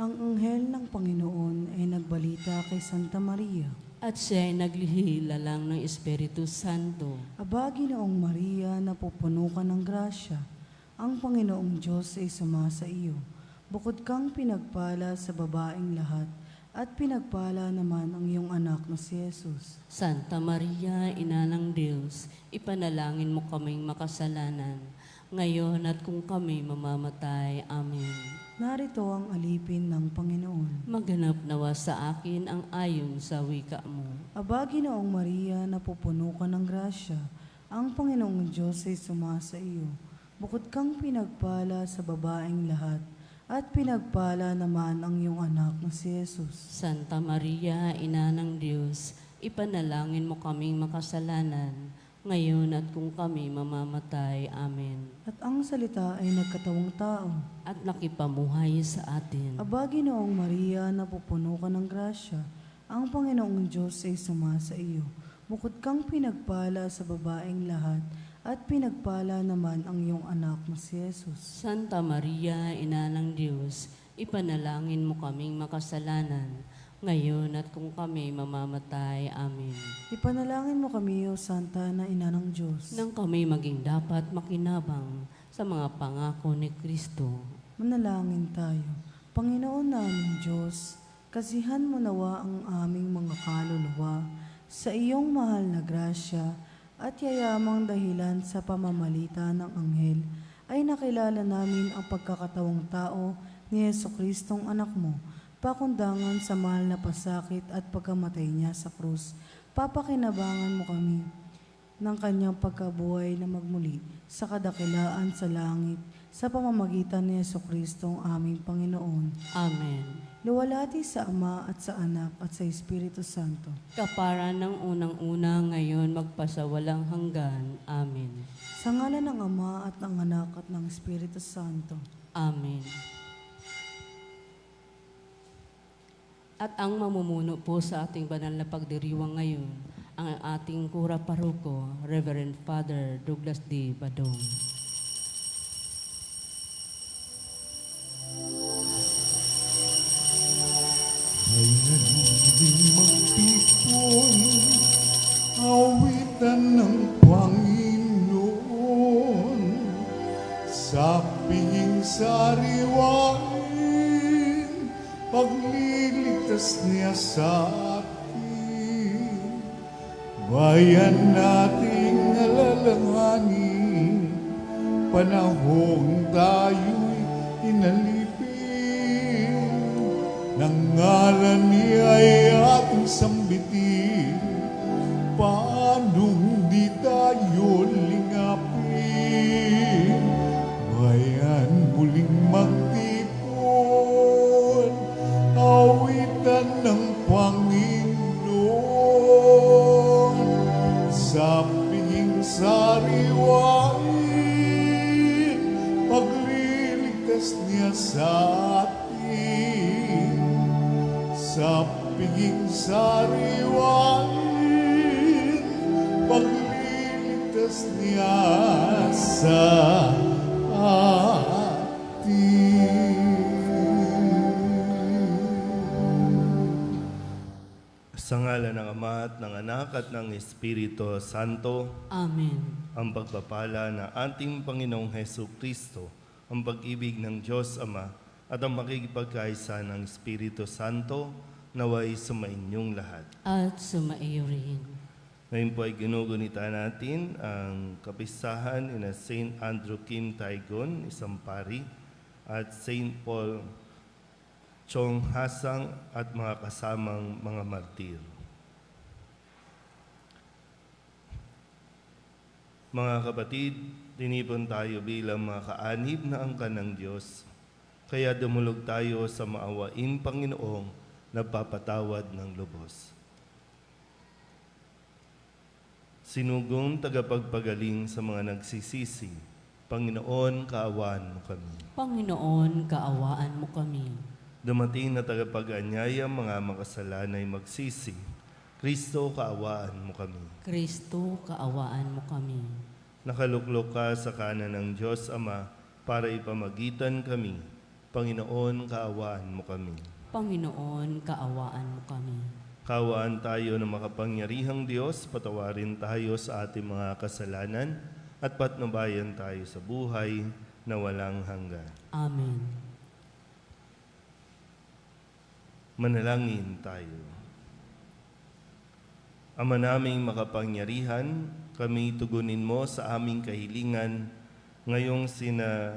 Ang anghel ng Panginoon ay nagbalita kay Santa Maria. At siya ay naglihila-lang ng Espiritu Santo. Aba, Ginoong Maria, napupuno ka ng grasya. Ang Panginoong Diyos ay sumasa iyo. Bukod kang pinagpala sa babaeng lahat, at pinagpala naman ang iyong anak na si Jesus. Santa Maria, Ina ng Diyos, ipanalangin mo kaming makasalanan, ngayon at kung kami mamamatay. Amen. Narito ang alipin ng Panginoon. Maganap nawa sa akin ang ayon sa wika mo. Aba, Ginoong Maria, napupuno ka ng grasya. Ang Panginoong Diyos ay sumasa iyo. Bukod kang pinagpala sa babaeng lahat, at pinagpala naman ang iyong anak na si Jesus. Santa Maria, Ina ng Diyos, ipanalangin mo kaming makasalanan, ngayon at kung kami mamamatay. Amen. At ang salita ay nagkatawang tao. At nakipamuhay sa atin. Aba, Ginoong Maria, napupuno ka ng grasya. Ang Panginoong Diyos ay sumasa iyo. Bukod kang pinagpala sa babaeng lahat, at pinagpala naman ang iyong anak na si Jesus. Santa Maria, Ina ng Diyos, ipanalangin mo kaming makasalanan, ngayon at kung kami mamamatay. Amen. Ipanalangin mo kami, O Santa na Ina ng Diyos. Nang kami maging dapat makinabang sa mga pangako ni Kristo. Manalangin tayo. Panginoon namin Diyos, kasihan mo nawa ang aming mga kaluluwa sa iyong mahal na grasya, at yayamang dahilan sa pamamalita ng anghel ay nakilala namin ang pagkakatawang tao ni Jesucristong anak mo, pakundangan sa mahal na pasakit at pagkamatay niya sa krus. Papakinabangan mo kami ng kanyang pagkabuhay na magmuli sa kadakilaan sa langit sa pamamagitan ni Jesucristong aming Panginoon. Amen. Luwalhati sa Ama at sa Anak at sa Espiritu Santo. Kapara ng unang-una, ngayon magpasawalang hanggan. Amen. Sa ngalan ng Ama at ng Anak at ng Espiritu Santo. Amen. At ang mamumuno po sa ating banal na pagdiriwang ngayon, ang ating kura paroko, Reverend Father Douglas D. Badong. Ay naliling magtipon, awitan ng Panginoon, sa pihing sariwain, pagliligtas niya sa atin. Bayan nating alalahanin, panahong tayo'y inalipin. Nang ngalan niya ay ating sambitin, paanong di tayo lingapin? Bayan muling magtipon, awitan ng Panginoon, sa pihing sariwain, pagliligtas niya sa atin. Sa piging sariwain, pagliligtas niya sa atin. Sa ngalan ng Ama at ng Anak at ng Espiritu Santo, Amen. ang pagpapala ng ating Panginoong Heso Kristo, ang pag-ibig ng Diyos Ama, at ang makikipagkaisa ng Espiritu Santo naway sumainyong lahat. At sumaiyo rin. Ngayon po ay ginugunita natin ang kapistahan ina St. Andrew Kim Taigon, isang pari, at St. Paul Chong Hasang at mga kasamang mga martir. Mga kapatid, tinipon tayo bilang mga kaanib na angkan ng Diyos. Kaya dumulog tayo sa maawaing Panginoong nagpapatawad ng lubos. Sinugong tagapagpagaling sa mga nagsisisi, Panginoon, kaawaan mo kami. Panginoon, kaawaan mo kami. Dumating na tagapag-anyaya mga makasalanay magsisi, Kristo, kaawaan mo kami. Kristo, kaawaan mo kami. Nakaluklok ka sa kanan ng Diyos Ama para ipamagitan kami Panginoon, kaawaan mo kami. Panginoon, kaawaan mo kami. Kaawaan tayo ng makapangyarihang Diyos, patawarin tayo sa ating mga kasalanan at patnubayan tayo sa buhay na walang hanggan. Amen. Manalangin tayo. Ama naming makapangyarihan, kami tugunin mo sa aming kahilingan ngayong sina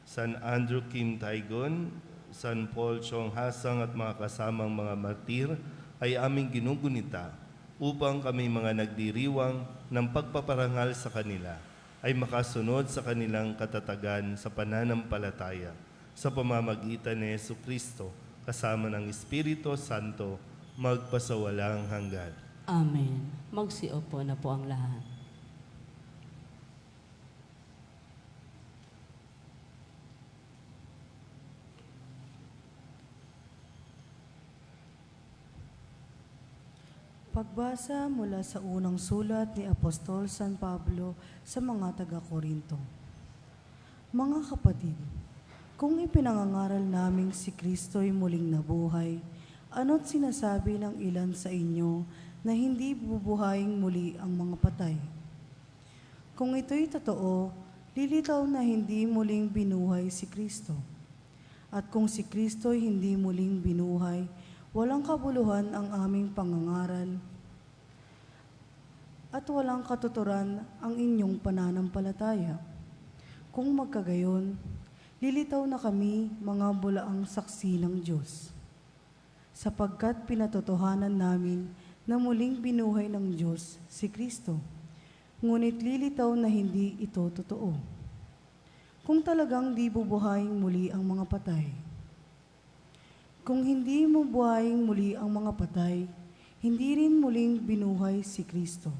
San Andrew Kim Taigon, San Paul Chong Hasang at mga kasamang mga martir ay aming ginugunita upang kami mga nagdiriwang ng pagpaparangal sa kanila ay makasunod sa kanilang katatagan sa pananampalataya sa pamamagitan ni Jesucristo kasama ng Espiritu Santo magpasawalang hanggan. Amen. Magsiupo na po ang lahat. Pagbasa mula sa unang sulat ni Apostol San Pablo sa mga taga-Korinto. Mga kapatid, kung ipinangangaral naming si Kristo'y muling nabuhay, ano't sinasabi ng ilan sa inyo na hindi bubuhayin muli ang mga patay? Kung ito'y totoo, lilitaw na hindi muling binuhay si Kristo. At kung si Kristo'y hindi muling binuhay, walang kabuluhan ang aming pangangaral at walang katuturan ang inyong pananampalataya. Kung magkagayon, lilitaw na kami mga bulaang saksi ng Diyos, sapagkat pinatotohanan namin na muling binuhay ng Diyos si Kristo. Ngunit lilitaw na hindi ito totoo. Kung talagang di bubuhayin muli ang mga patay, kung hindi mo buhayin muli ang mga patay, hindi rin muling binuhay si Kristo.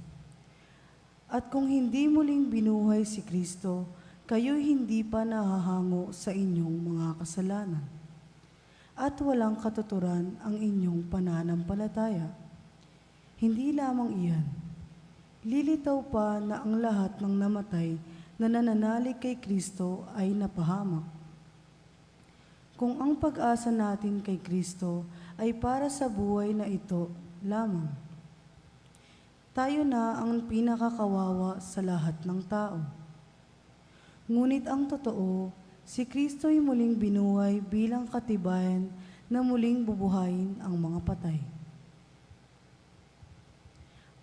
At kung hindi muling binuhay si Kristo, kayo'y hindi pa nahahango sa inyong mga kasalanan. At walang katuturan ang inyong pananampalataya. Hindi lamang iyan. Lilitaw pa na ang lahat ng namatay na nananalig kay Kristo ay napahamak. Kung ang pag-asa natin kay Kristo ay para sa buhay na ito lamang, tayo na ang pinakakawawa sa lahat ng tao. Ngunit ang totoo, si Kristo'y muling binuhay bilang katibayan na muling bubuhayin ang mga patay.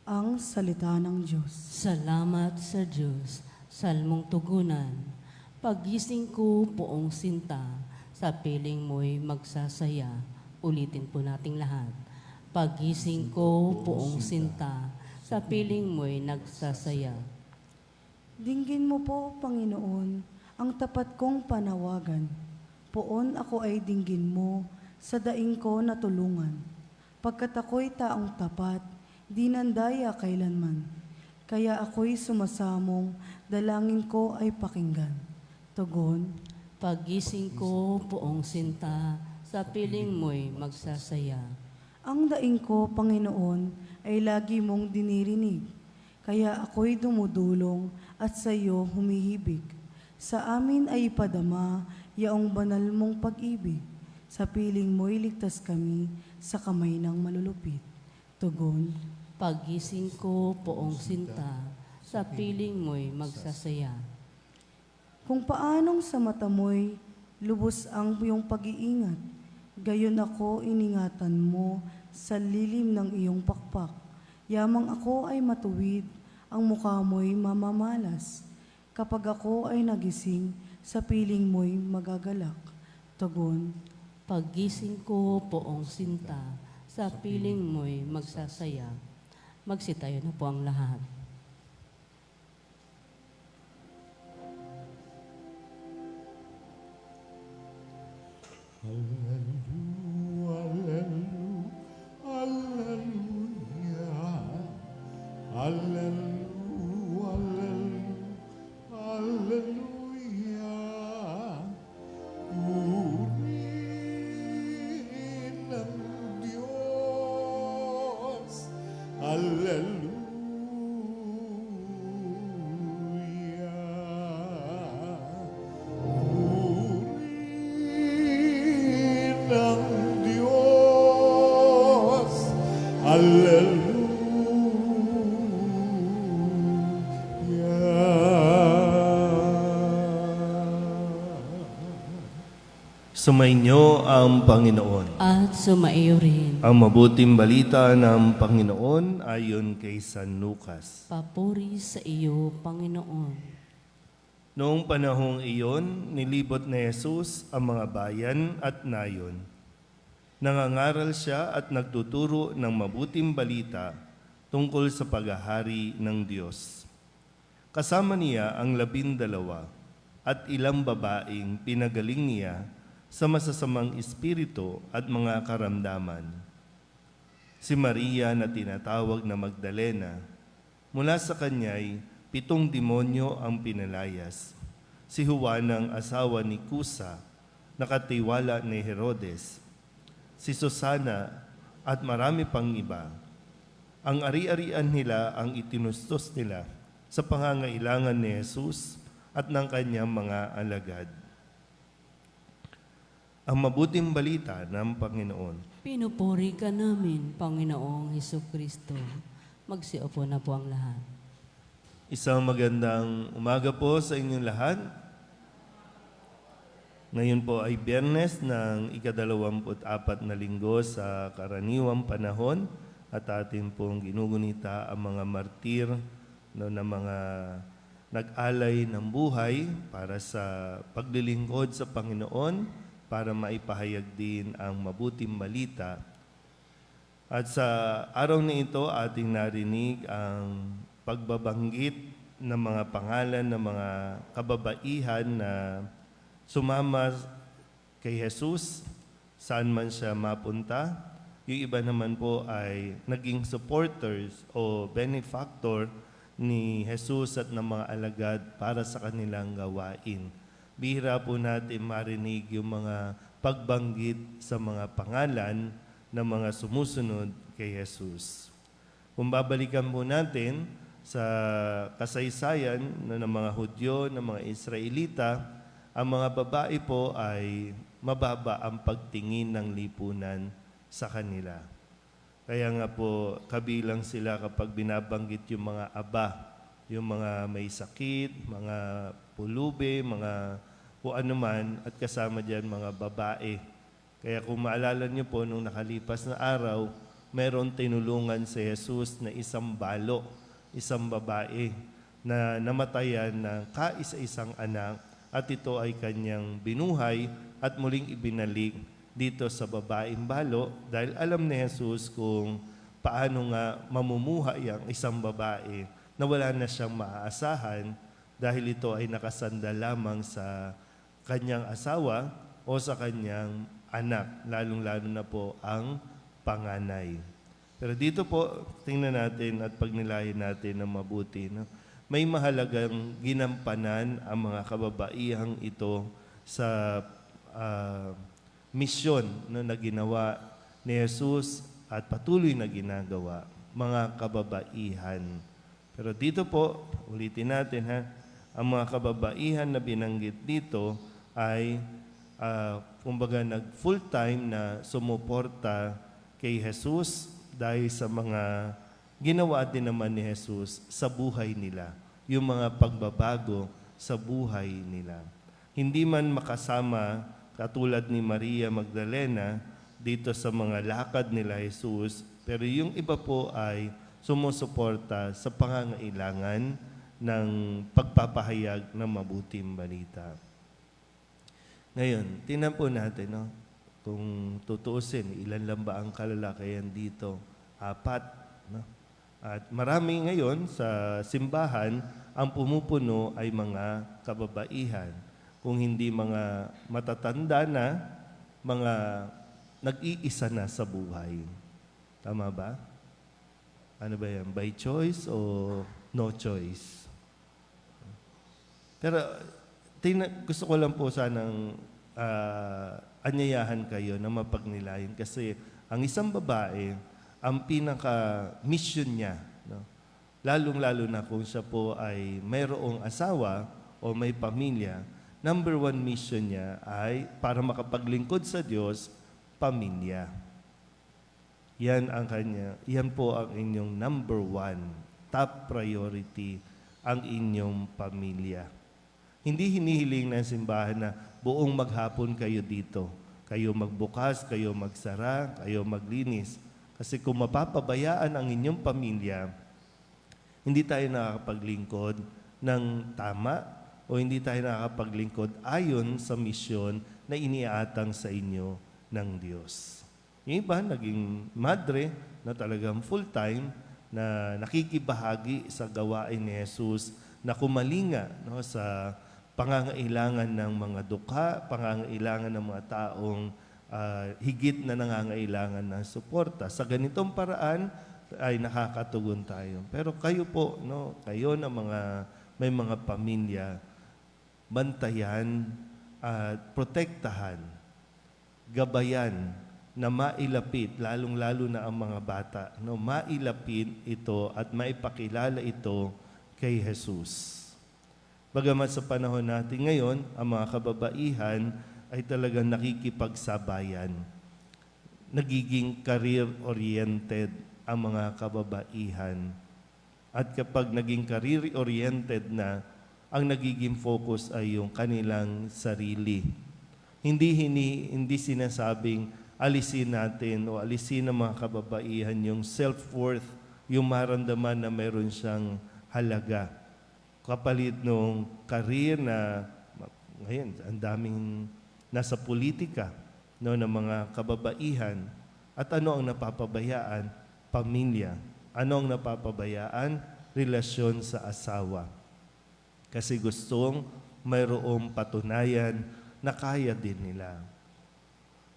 Ang salita ng Diyos. Salamat sa Diyos. Salmong tugunan. Pagising ko poong sinta, sa piling mo'y magsasaya. Ulitin po nating lahat. Pagising ko poong sinta, sa piling mo'y nagsasaya. Dinggin mo po, Panginoon, ang tapat kong panawagan. Poon ako ay dinggin mo sa daing ko na tulungan. Pagkat ako'y taong tapat, di nandaya kailanman. Kaya ako'y sumasamong, dalangin ko ay pakinggan. Tugon, Pagising ko poong sinta, sa piling mo'y magsasaya. ang daing ko, Panginoon, ay lagi mong dinirinig. Kaya ako'y dumudulong at sa iyo humihibig. Sa amin ay ipadama yaong banal mong pag-ibig. Sa piling mo'y ligtas kami sa kamay ng malulupit. Tugon, Pagising ko poong sinta, sa piling mo'y magsasaya. kung paanong sa mata mo'y lubos ang iyong pag-iingat, gayon ako iningatan mo sa lilim ng iyong pakpak. Yamang ako ay matuwid, ang mukha mo'y mamamalas. Kapag ako ay nagising, sa piling mo'y magagalak. Tugon, Pagising ko poong sinta, sa piling mo'y magsasaya. Magsitayo na po ang lahat. Hallelujah, hallelujah, hallelujah, hallelujah. Purihin ang Diyos, hallelujah. Sumainyo ang Panginoon. At sumaiyo rin. Ang mabuting balita ng Panginoon ayon kay San Lucas. Papuri sa iyo, Panginoon. Noong panahong iyon, nilibot ni Jesus ang mga bayan at nayon. Nangangaral siya at nagtuturo ng mabuting balita tungkol sa paghahari ng Diyos. Kasama niya ang 12 at ilang babaeng pinagaling niya sa masasamang espiritu at mga karamdaman. Si Maria na tinatawag na Magdalena, mula sa kanya'y 7 demonyo ang pinalayas. Si Juan ang asawa ni Kusa, nakatiwala ni Herodes. Si Susana at marami pang iba. Ang ari-arian nila ang itinustos nila sa pangangailangan ni Jesus at ng kanyang mga alagad. Ang mabuting balita ng Panginoon. Pinupuri ka namin, Panginoong Hesukristo. Magsiupo na po ang lahat. Isang magandang umaga po sa inyong lahat. Ngayon po ay Biyernes ng ika-24 na linggo sa karaniwang panahon at atin pong ginugunita ang mga martir na mga nag-alay ng buhay para sa paglilingkod sa Panginoon, para maipahayag din ang mabuting balita. At sa araw na ito, ating narinig ang pagbabanggit ng mga pangalan ng mga kababaihan na sumama kay Jesus, saan man siya mapunta. Yung iba naman po ay naging supporters o benefactor ni Jesus at ng mga alagad para sa kanilang gawain. Bihira po natin marinig yung mga pagbanggit sa mga pangalan ng mga sumusunod kay Jesus. Kung babalikan po natin sa kasaysayan ng mga Hudyo, ng mga Israelita, ang mga babae po ay mababa ang pagtingin ng lipunan sa kanila. Kaya nga po, kabilang sila kapag binabanggit yung mga aba, yung mga may sakit, mga pulubi, mga kung ano man, at kasama dyan mga babae. Kaya kung maalala niyo po, nung nakalipas na araw, meron tinulungan si Jesus na isang balo, isang babae, na namatayan ng kaisa-isang anak, at ito ay kanyang binuhay at muling ibinalik dito sa babaeng balo dahil alam ni Jesus kung paano nga mamumuhay ang isang babae na wala na siyang maaasahan dahil ito ay nakasandal lamang sa kanyang asawa o sa kanyang anak, lalong-lalo na po ang panganay. Pero dito po, tingnan natin at pagnilayan natin ng mabuti. No? May mahalagang ginampanan ang mga kababaihang ito sa misyon na ginawa ni Jesus at patuloy na ginagawa, mga kababaihan. Pero dito po, ulitin natin ang mga kababaihan na binanggit dito ay kumbaga nag-full-time na sumuporta kay Jesus dahil sa mga ginawa din naman ni Jesus sa buhay nila, yung mga pagbabago sa buhay nila. Hindi man makasama katulad ni Maria Magdalena dito sa mga lakad nila Jesus, pero yung iba po ay sumusuporta sa pangangailangan ng pagpapahayag ng mabuting balita. Ngayon, tingnan po natin, no? Kung tutuusin, ilan lang ba ang kalalakayan dito? 4. No? At marami ngayon sa simbahan, ang pumupuno ay mga kababaihan. Kung hindi mga matatanda na, mga nag-iisa na sa buhay. Tama ba? Ano ba yan? By choice o no choice? Pero gusto ko lang po sanang anyayahan kayo na mapagnilayan kasi ang isang babae, ang pinaka-mission niya, no? Lalong-lalo na kung siya po ay mayroong asawa o may pamilya, number 1 mission niya ay para makapaglingkod sa Diyos, pamilya. Yan po ang inyong number one, top priority, ang inyong pamilya. Hindi hinihiling ng simbahan na buong maghapon kayo dito. Kayo magbukas, kayo magsara, kayo maglinis. Kasi kung mapapabayaan ang inyong pamilya, hindi tayo nakakapaglingkod ng tama o hindi tayo nakakapaglingkod ayon sa misyon na iniatang sa inyo ng Diyos. Yung iba, naging madre na talagang full-time na nakikibahagi sa gawain ni Jesus na kumalinga sa pangangailangan ng mga dukha, pangangailangan ng mga taong higit na nangangailangan ng suporta. Sa ganitong paraan ay nakakatugon tayo. Pero kayo po, kayo na may mga pamilya, bantayan at protektahan, gabayan na mailapit, lalong-lalo na ang mga bata, mailapit ito at maipakilala ito kay Jesus. Bagamat sa panahon natin ngayon, ang mga kababaihan ay talagang nakikipagsabayan. Nagiging career-oriented ang mga kababaihan. At kapag naging career-oriented na, ang nagiging focus ay yung kanilang sarili. Hindi sinasabing alisin natin o alisin ng mga kababaihan yung self-worth, yung maramdaman na mayroon siyang halaga. Kapalit nung career na ngayon, ang daming nasa politika ng mga kababaihan. At ano ang napapabayaan? Pamilya. Ano ang napapabayaan? Relasyon sa asawa. Kasi gustong mayroong patunayan na kaya din nila.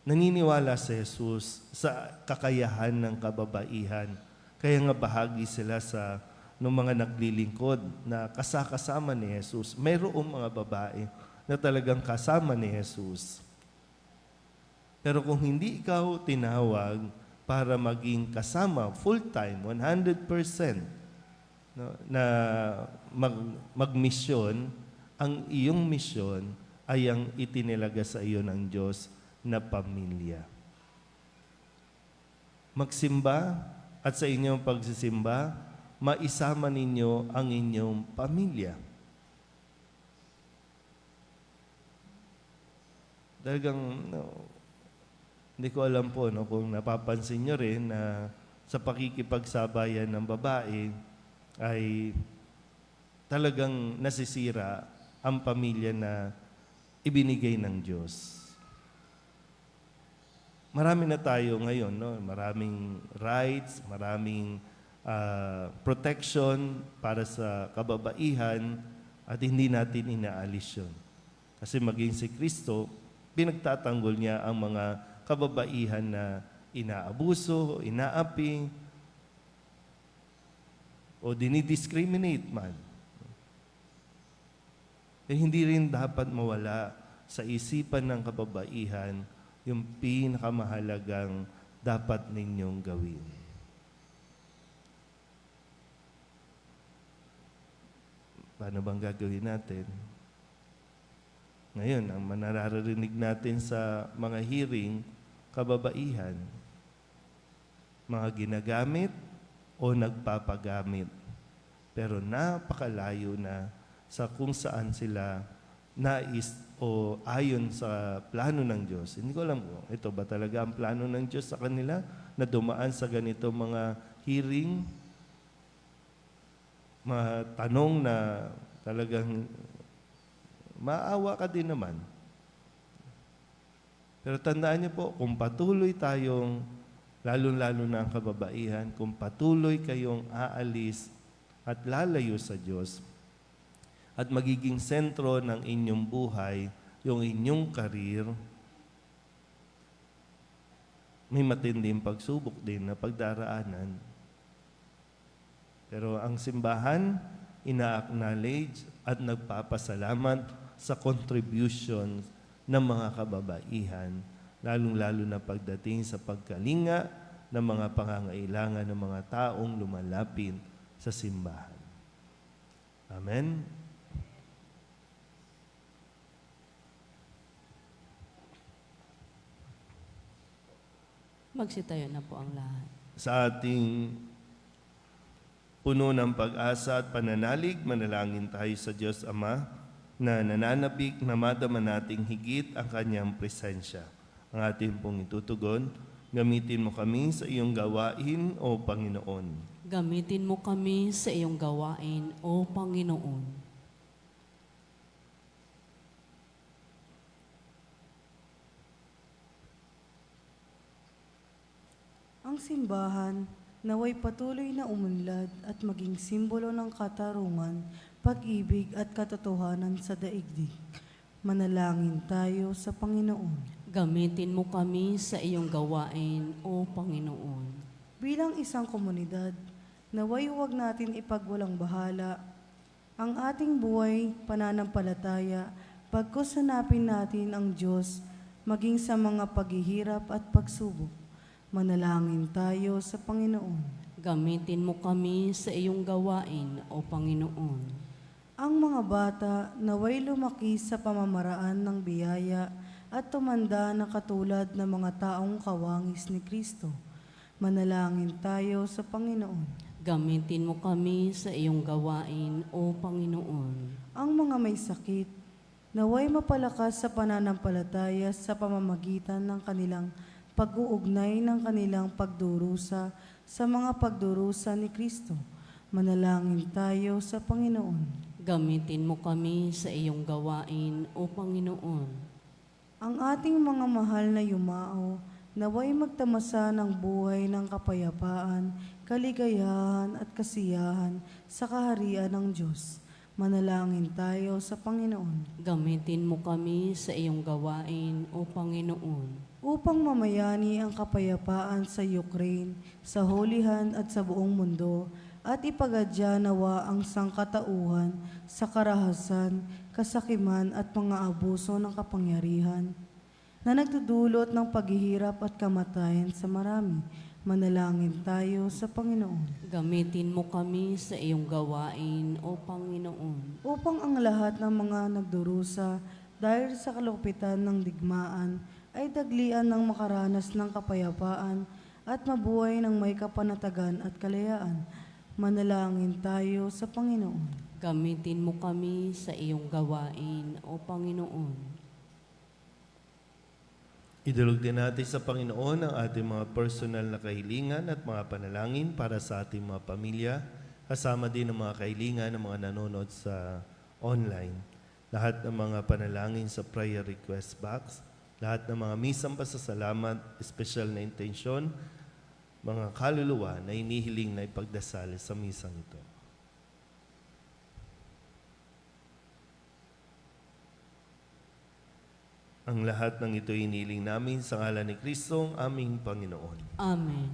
Naniniwala si Jesus sa kakayahan ng kababaihan. Kaya nga bahagi sila sa nung mga naglilingkod na kasama ni Jesus. Mayroong mga babae na talagang kasama ni Jesus. Pero kung hindi ikaw tinawag para maging kasama full-time, 100%, na magmisyon, ang iyong misyon ay ang itinilaga sa iyo ng Diyos na pamilya. Magsimba at sa inyong pagsisimba, maisama ninyo ang inyong pamilya. Talagang, hindi ko alam po kung napapansin nyo rin na sa pakikipagsabayan ng babae ay talagang nasisira ang pamilya na ibinigay ng Diyos. Marami na tayo ngayon, maraming rights, maraming protection para sa kababaihan at hindi natin inaalis yun. Kasi maging si Kristo, pinagtatanggol niya ang mga kababaihan na inaabuso, inaapi, o dinidiscriminate man. Hindi rin dapat mawala sa isipan ng kababaihan yung pinakamahalagang dapat ninyong gawin. Paano bang gagawin natin? Ngayon, ang manararinig natin sa mga hearing, kababaihan, mga ginagamit o nagpapagamit. Pero napakalayo na sa kung saan sila nais o ayon sa plano ng Diyos. Hindi ko alam kung ito ba talaga ang plano ng Diyos sa kanila na dumaan sa ganito mga hearing, mga tanong na talagang maawa ka din naman. Pero tandaan niyo po, kung patuloy tayong, lalo-lalo na ang kababaihan, kung patuloy kayong aalis at lalayo sa Diyos, at magiging sentro ng inyong buhay, yung inyong karir, may matinding pagsubok din na pagdaraanan. Pero ang simbahan, ina-acknowledge at nagpapasalamat sa contribution ng mga kababaihan, lalong-lalo na pagdating sa pagkalinga ng mga pangangailangan ng mga taong lumalapit sa simbahan. Amen? Magsitayo na po ang lahat. Sa ating puno ng pag-asa at pananalig, manalangin tayo sa Diyos Ama na nananabik na madama nating higit ang Kanyang presensya. Ang ating pong itutugon, gamitin mo kami sa iyong gawain, O Panginoon. Gamitin mo kami sa iyong gawain, O Panginoon. Ang simbahan naway patuloy na umunlad at maging simbolo ng katarungan, pag-ibig at katotohanan sa daigdig. Manalangin tayo sa Panginoon. Gamitin mo kami sa iyong gawain, O Panginoon. Bilang isang komunidad, naway huwag natin ipagwalang bahala ang ating buhay, pananampalataya, pagkus hanapin natin ang Diyos maging sa mga paghihirap at pagsubok. Manalangin tayo sa Panginoon. Gamitin mo kami sa iyong gawain, O Panginoon. Ang mga bata naway lumaki sa pamamaraan ng biyaya at tumanda na katulad ng mga taong kawangis ni Kristo. Manalangin tayo sa Panginoon. Gamitin mo kami sa iyong gawain, O Panginoon. Ang mga may sakit naway mapalakas sa pananampalataya sa pamamagitan ng kanilang pag-uugnay ng kanilang pagdurusa sa mga pagdurusa ni Kristo. Manalangin tayo sa Panginoon. Gamitin mo kami sa iyong gawain, O Panginoon. Ang ating mga mahal na yumao, naway magtamasa ng buhay ng kapayapaan, kaligayahan at kasiyahan sa kaharian ng Diyos. Manalangin tayo sa Panginoon. Gamitin mo kami sa iyong gawain, O Panginoon. Upang mamayani ang kapayapaan sa Ukraine, sa Holy-Hand at sa buong mundo, at ipagadya nawa ang sangkatauhan sa karahasan, kasakiman at mga abuso ng kapangyarihan na nagdudulot ng paghihirap at kamatayan sa marami. Manalangin tayo sa Panginoon. Gamitin mo kami sa iyong gawain, O Panginoon. Upang ang lahat ng mga nagdurusa dahil sa kalupitan ng digmaan ay daglian ng makaranas ng kapayapaan at mabuhay ng may kapanatagan at kalayaan. Manalangin tayo sa Panginoon. Gamitin mo kami sa iyong gawain, O Panginoon. Idulog din natin sa Panginoon ang ating mga personal na kahilingan at mga panalangin para sa ating mga pamilya, kasama din ang mga kahilingan ng mga nanonood sa online. Lahat ng mga panalangin sa prayer request box, lahat ng mga misang pasasalamat, espesyal na intensyon, mga kaluluwa na inihiling na ipagdasal sa misang ito. Ang lahat ng ito iniling namin sa ngalan ni Kristo, ang aming Panginoon. Amen.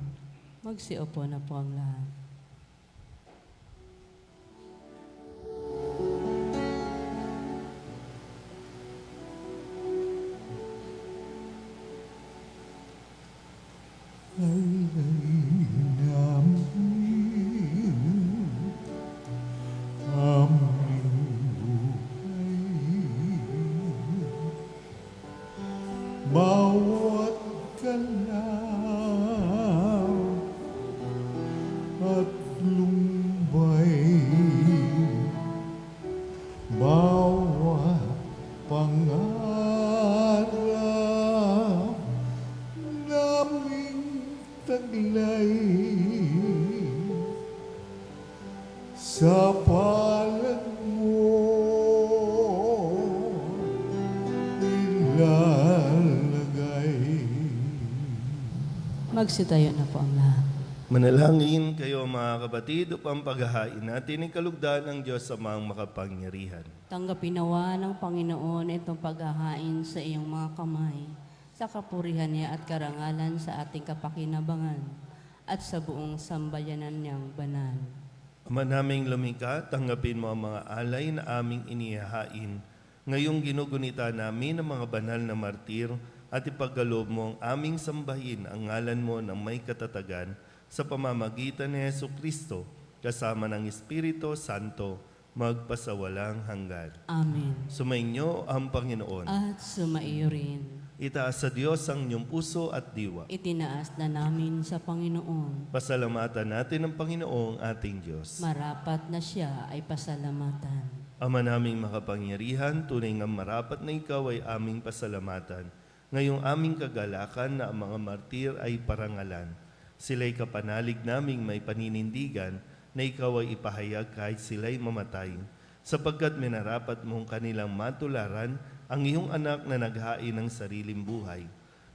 Magsiupo na po ang lahat. Bawat galaw at lumbay, bawat pangarap naming taglay sa palad mo ilalagay. Magsitayo na po ang lahat. Manalangin kayo mga kapatid upang paghahain natin ang kalugdan ng Diyos sa mga makapangyarihan. Tanggapin nawa ng Panginoon itong paghahain sa iyong mga kamay, sa kapurihan niya at karangalan sa ating kapakinabangan, at sa buong sambayanan niyang banal. Ama naming lumikha, tanggapin mo ang mga alay na aming inihahain. Ngayong ginugunita namin ang mga banal na martir at ipagkaloob mo ang aming sambahin ang ngalan mo ng may katatagan sa pamamagitan ni Yesu Kristo kasama ng Espiritu Santo magpasawalang hanggan. Amen. Sumainyo ang Panginoon. At sumaiyo rin. Itaas sa Diyos ang inyong puso at diwa. Itinaas na namin sa Panginoon. Pasalamatan natin ang Panginoong ating Diyos. Marapat na siya ay pasalamatan. Ama naming makapangyarihan, tunay nga marapat na ikaw ay aming pasalamatan. Ngayong aming kagalakan na ang mga martir ay parangalan. Sila'y kapanalig naming may paninindigan na ikaw ay ipahayag kahit sila'y mamatay. Sapagkat minarapat mong kanilang matularan ang iyong anak na naghain ng sariling buhay.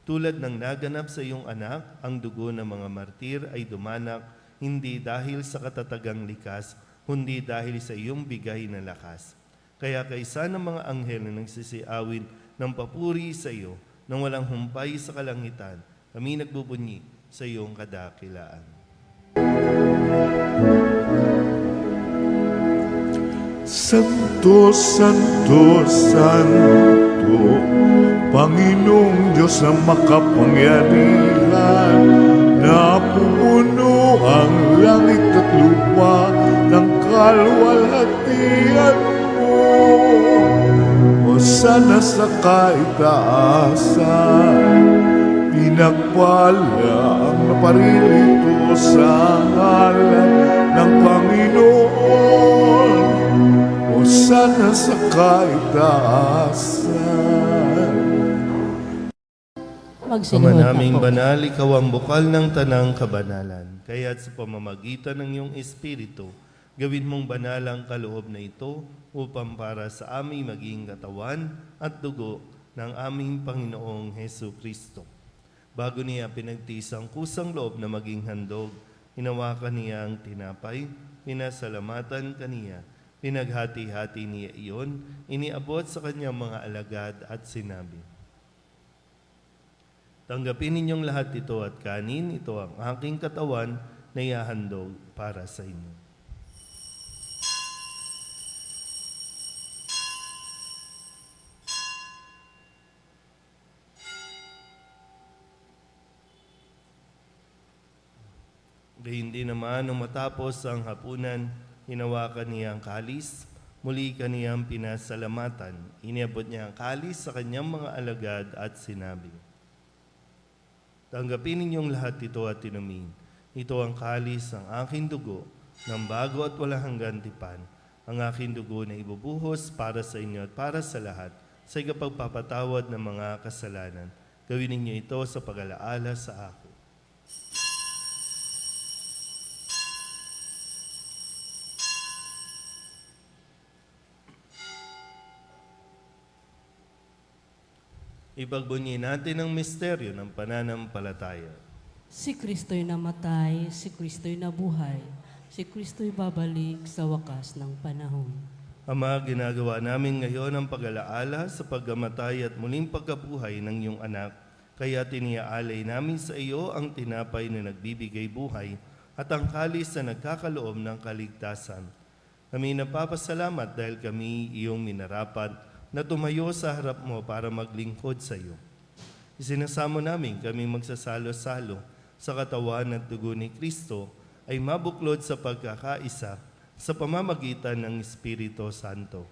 Tulad ng naganap sa iyong anak, ang dugo ng mga martir ay dumanak, hindi dahil sa katatagang likas, kundi dahil sa iyong bigay na lakas. Kaya kaysa ng mga anghel na nagsisiawin ng papuri sa iyo, nang walang humpay sa kalangitan, kami nagbubunyi sa iyong kadakilaan. Santo, Santo, Santo, Panginoong Diyos na makapangyarihan, napupuno ang langit at lupa ng kalwalhatian mo. Hosana sa kaitaasan, pinagpala ang naparirito sa ngalan ng Panginoon. Hosana sa kaitaasan. Ama Magsinuod na naming po. banal, ikaw ang bukal ng tanang kabanalan. Kaya't sa pamamagitan ng iyong Espiritu, gawin mong banal ang kaloob na ito upang para sa aming maging katawan at dugo ng aming Panginoong Hesu Kristo. Bago niya pinagtiis ang kusang loob na maging handog, hinawakan niya ang tinapay, pinasalamatan kaniya, pinaghati-hati niya iyon, iniabot sa kanyang mga alagad at sinabi, tanggapin ninyong lahat ito at kanin, ito ang aking katawan na ihahandog para sa inyo. Gayun din naman, nung matapos ang hapunan, hinawakan niya ang kalis, muli kaniyang pinasalamatan. Iniabot niya ang kalis sa kanyang mga alagad at sinabi, tanggapin ninyong lahat ito at inumin. Ito ang kalis ng aking dugo, ng bago at walang hanggan tipan. Ang aking dugo na ibubuhos para sa inyo at para sa lahat, sa ikapagpapatawad ng mga kasalanan. Gawin ninyo ito sa pag-alaala sa akin. Ipagbunyi natin ang misteryo ng pananampalataya. Si Kristo'y namatay, si Kristo'y nabuhay, si Kristo'y babalik sa wakas ng panahon. Ama, ginagawa namin ngayon ang pag-alaala sa pagkamatay at muling pagkabuhay ng iyong anak. Kaya tiniaalay namin sa iyo ang tinapay na nagbibigay buhay at ang kalis na nagkakaloob ng kaligtasan. Kami napapasalamat dahil kami iyong minarapat na tumayo sa harap mo para maglingkod sa iyo. Isinasamo namin kami magsasalo-salo sa katawan at dugo ni Kristo ay mabuklod sa pagkakaisa sa pamamagitan ng Espiritu Santo.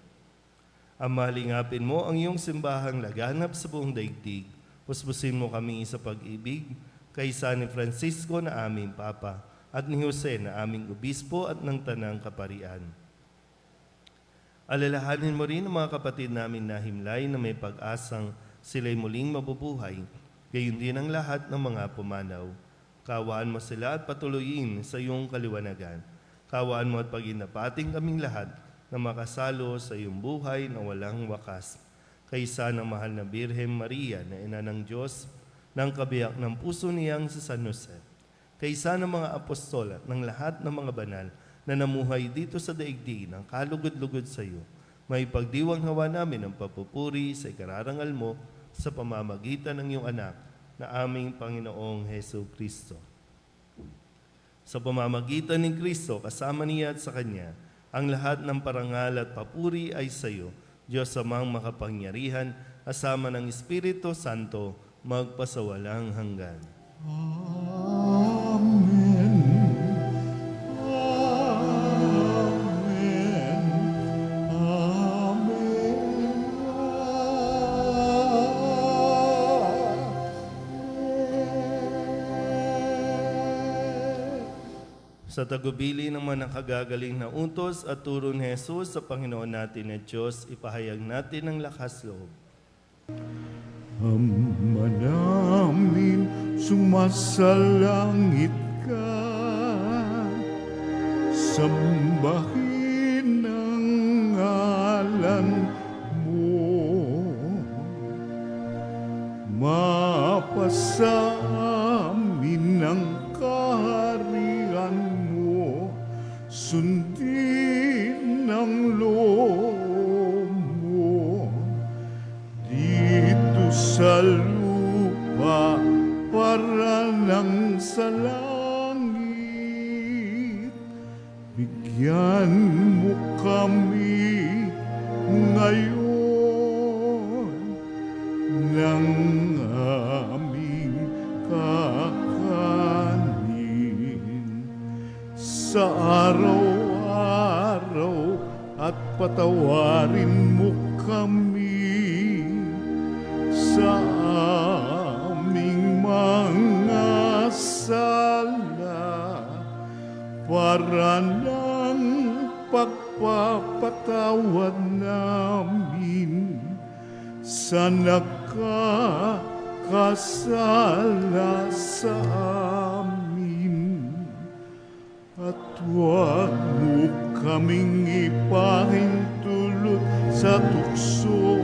Ama, lingapin mo ang iyong simbahang laganap sa buong daigdig. Puspusin mo kami sa pag-ibig kaysa ni Francisco na aming Papa at ni Jose na aming Obispo at ng Tanang Kaparian. Alalahanin mo rin ang mga kapatid namin na himlay na may pag-asang sila'y muling mabubuhay, gayon din ang lahat ng mga pumanaw. Kawaan mo sila at patuloyin sa iyong kaliwanagan. Kawaan mo at paginapating kaming lahat na makasalo sa iyong buhay na walang wakas. Kaysa ng mahal na Birhen Maria na ina ng Diyos, ng kabiyak ng puso niyang sa San Jose. Kaysa ng mga apostol at ng lahat ng mga banal na namuhay dito sa daigdig ng kalugod-lugod sa iyo, may pagdiwang hawa namin ang papupuri sa ikararangal mo sa pamamagitan ng iyong anak na aming Panginoong Hesu Kristo. Sa pamamagitan ni Kristo, kasama niya at sa Kanya, ang lahat ng parangal at papuri ay sa iyo, Diyos amang makapangyarihan, kasama ng Espiritu Santo, magpasawalang hanggan. Amen. Amen. Amen. Sa tagubili ng mga nakagagaling na utos at turo ni Jesus sa Panginoon natin na Diyos, ipahayag natin ang lakas loob. Ama namin, sumasalangit ka. Sambahin ang ngalan mo. Mapasa amin ang kaharian mo. Sundin ang loob mo. Dito sa lupa para lang sa langit. Bigyan mo kami ngayon ng aming kakanin sa araw-araw at patawarin mo kami sa aming mga sala para ng pagpapatawad namin sa nagkakasala sa amin. At huwag mo kaming ipahintulot sa tukso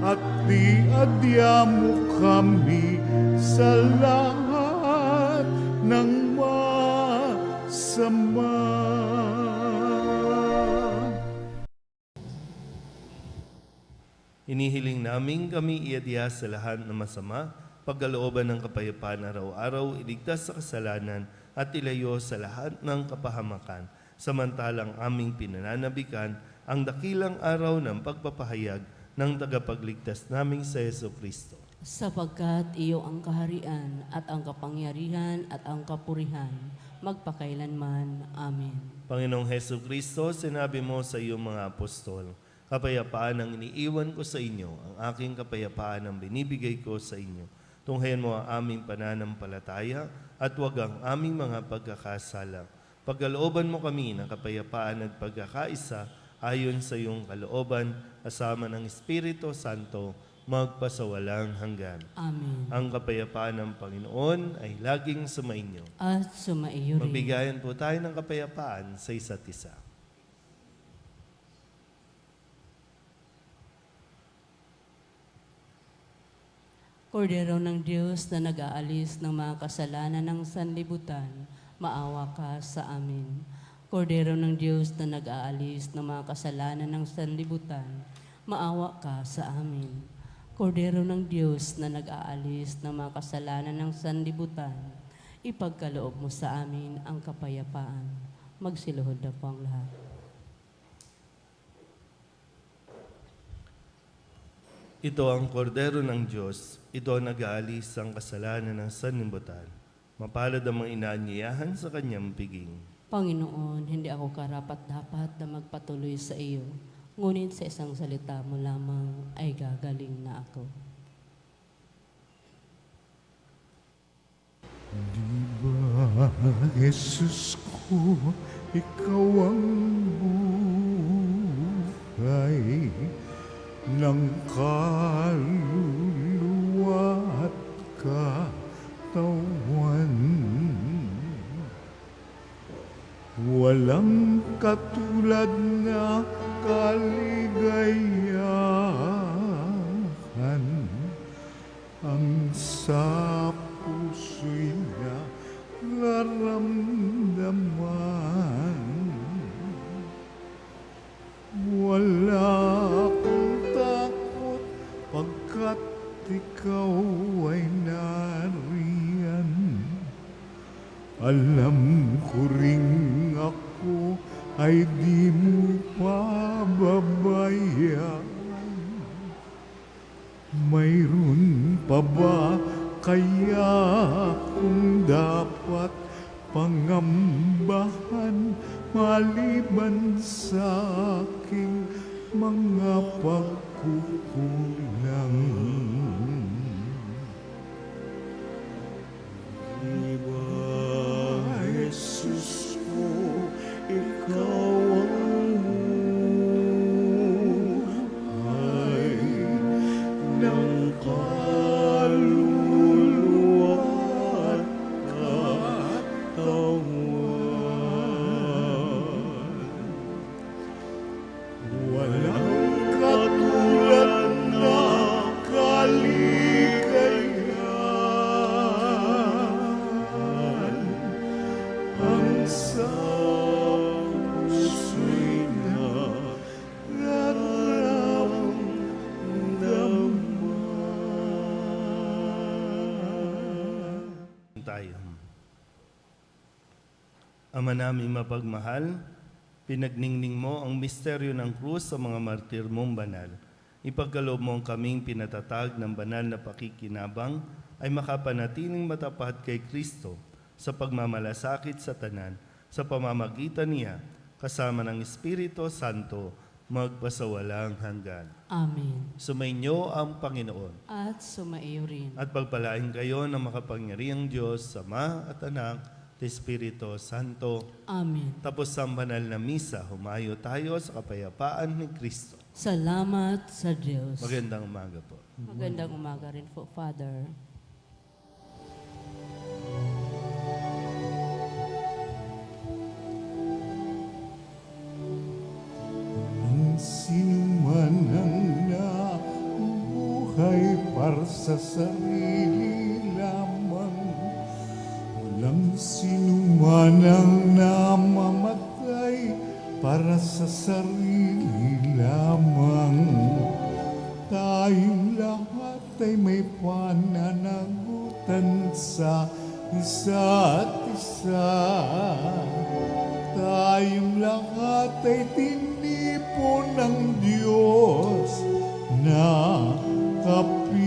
at diadya mo kami sa lahat ng masama. Inihiling namin kami iadya sa lahat ng masama, pagkalooban ng kapayapaan araw-araw, iligtas sa kasalanan at ilayo sa lahat ng kapahamakan, samantalang aming pinananabikan ang dakilang araw ng pagpapahayag ng tagapagligtas naming sa Jesucristo. Sapagkat iyo ang kaharian at ang kapangyarihan at ang kapurihan, magpakailanman. Amen. Panginoong Jesucristo, sinabi mo sa iyong mga apostol, kapayapaan ang iniiwan ko sa inyo, ang aking kapayapaan ang binibigay ko sa inyo. Tunghayan mo ang aming pananampalataya at huwag ang aming mga pagkakasala. Pagkalooban mo kami ng kapayapaan at pagkakaisa ayon sa iyong kalooban, kasama ng Espiritu Santo, magpasawalang hanggan. Amen. Ang kapayapaan ng Panginoon ay laging sumainyo. At sumaiyo rin. Magbigayan po tayo ng kapayapaan sa isa't isa. Kordero ng Diyos na nag-aalis ng mga kasalanan ng sanlibutan, maawa ka sa amin. Kordero ng Diyos na nag-aalis ng mga kasalanan ng sanlibutan, maawa ka sa amin. Kordero ng Diyos na nag-aalis ng mga kasalanan ng sanlibutan, ipagkaloob mo sa amin ang kapayapaan. Magsiluhod na po ang lahat. Ito ang kordero ng Diyos, ito ang nag-aalis ang kasalanan ng sanlibutan. Mapalad ang mga inaanyayahan sa kanyang piging. Panginoon, hindi ako karapat-dapat na magpatuloy sa iyo, ngunit sa isang salita mo lamang ay gagaling na ako. Di ba, Jesus ko, ikaw ang buhay ng kaluluwa at katawan. Walang katulad na kaligayahan ang sa puso'y nararamdaman. Wala akong takot pagkat ikaw ay nariyan. Alam ko ring ako ay di mo pababayaan. Mayroon pa ba kaya kung dapat pangambahan maliban sa aking mga pagkukulang? Di ba, Jesus ko, Ama naming mapagmahal, pinagningning mo ang misteryo ng krus sa mga martir mong banal. Ipagkaloob mo ang kaming pinatatag ng banal na pakikinabang ay makapanatiling matapat kay Kristo sa pagmamalasakit sa tanan, sa pamamagitan niya, kasama ng Espiritu Santo, magpasawalang hanggan. Amen. Sumainyo ang Panginoon At sumaiyo rin. at pagpalain kayo ng makapangyarihang Diyos, Ama at Anak, at Espiritu Santo. Amen. Tapos ang banal na misa, humayo tayo sa kapayapaan ni Kristo. Salamat sa Diyos. Magandang umaga po. Magandang umaga rin po, Father. Ang sinuman ang nabuhay para sa sarili lamang. Walang sinuman ang namamatay para sa sarili lamang. Tayong lahat ay may pananagutan sa isa't isa. Tayong lahat ay tinipo ng Diyos na kapiling.